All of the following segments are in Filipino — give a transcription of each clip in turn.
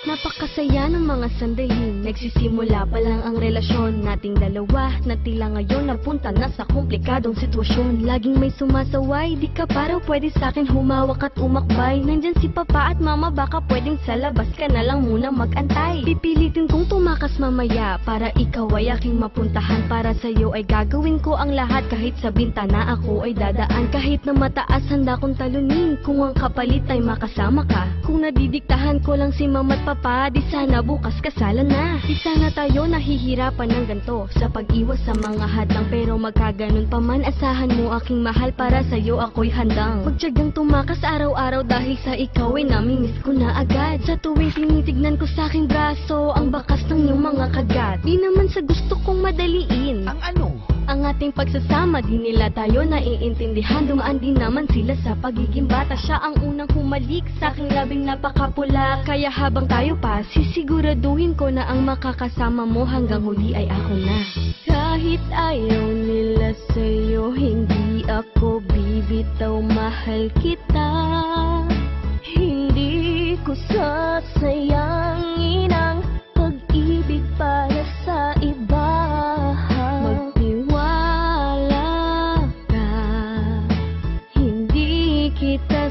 Napakasaya ng mga sandali, nagsisimula pa lang ang relasyon nating dalawa, na tila ngayon napunta na sa komplikadong sitwasyon. Laging may sumasaway, di ka pa raw pwede sa'kin humawak at umakbay. Nandyan si papa at mama, baka pwedeng sa labas ka na lang muna magantay. Pipilitin kong tumakas mamaya, para ikaw ay aking mapuntahan. Para sa'yo ay gagawin ko ang lahat, kahit sa bintana ako ay dadaan. Kahit na mataas handa kong talunin, kung ang kapalit ay makasama ka. Kung nadidiktahan ko lang si mama at papa, di sana bukas kasalan na. Di sana tayo nahihirapan ng ganto, sa pag-iwas sa mga hadlang. Pero magkaganon pa man, asahan mo aking mahal, para sa'yo ako'y handang magtiyagang tumakas araw-araw. Dahil sa ikaw ay namimiss ko na agad. Sa tuwing tinitignan ko sa aking braso, ang bakas ng iyong mga kagat. Di naman sa gusto kong madaliin Ang ano? ang ating pagsasama, di nila tayo naiintindihan. Dumaan din naman sila sa pagiging bata. Siya ang unang humalik sa aking labing napakapula. Kaya habang tayo pa, sisiguraduhin ko na ang makakasama mo hanggang huli ay ako na. Kahit ayaw nila sa'yo, hindi ako bibitaw, mahal kita. Hindi ko sasayangin ang pag-ibig para sa iba.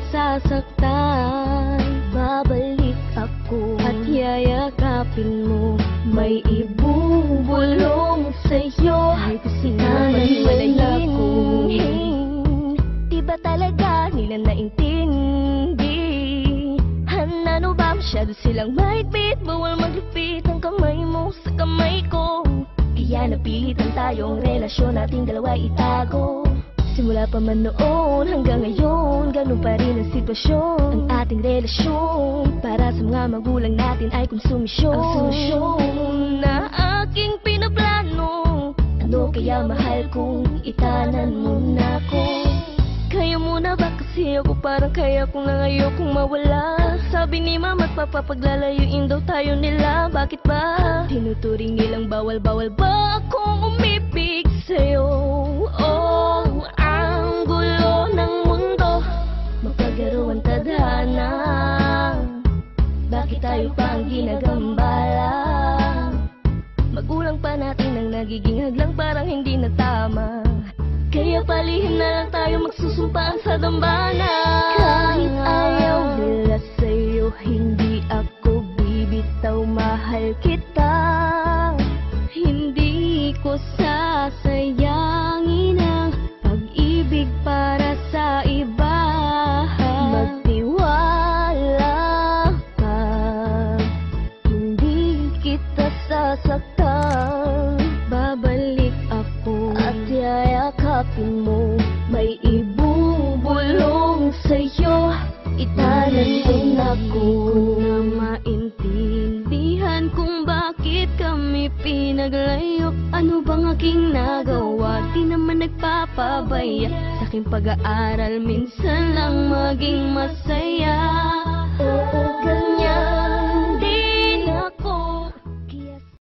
Sasaktan, babalik ako at yayakapin mo. May ibubulong sa'yo, ay kusinamaniwalayin. Di ba talaga nila naintindi? Ano ba, masyado silang mahigpit, bawal maglupit ang kamay mo sa kamay ko. Kaya napilitan tayong relasyon nating dalawa itago. Simula pa man noon hanggang ngayon, ganun pa rin ang sitwasyon. Ang ating relasyon para sa mga magulang natin ay konsumisyon. Ang solusyon na aking pinaplano, ano kaya mahal kung itanan mo na ko? Kaya mo na ba kasi ako, parang kaya kong lang ayokong mawala. Sabi ni mama at papa, paglalayuin daw tayo nila. Bakit ba? Tinuturing nilang bawal-bawal ba akong umibig sa'yo? Oh, ang gulo ng mundo, mapagaro ang tadhana. Bakit tayo pa ang ginagambala? Magulang pa natin ang nagiging hadlang, parang hindi na tama. Kaya palihim na lang tayo magsusumpaan sa dambana. Kahit ayaw nila sa'yo, hindi ako bibitaw, mahal kita. Hindi ko sasayangin ang pag-ibig para sa iba. Magtiwala ka, hindi kita sasaktan. Babalik ako at yayakapin mo. May ibubulong sa'yo, itanan mo na ko. Na maintindihan kung bakit kami pinaglayo. Ano bang aking nagawa? Di naman nagpapabaya sa aking pag-aaral, minsan lang maging masaya. Oo,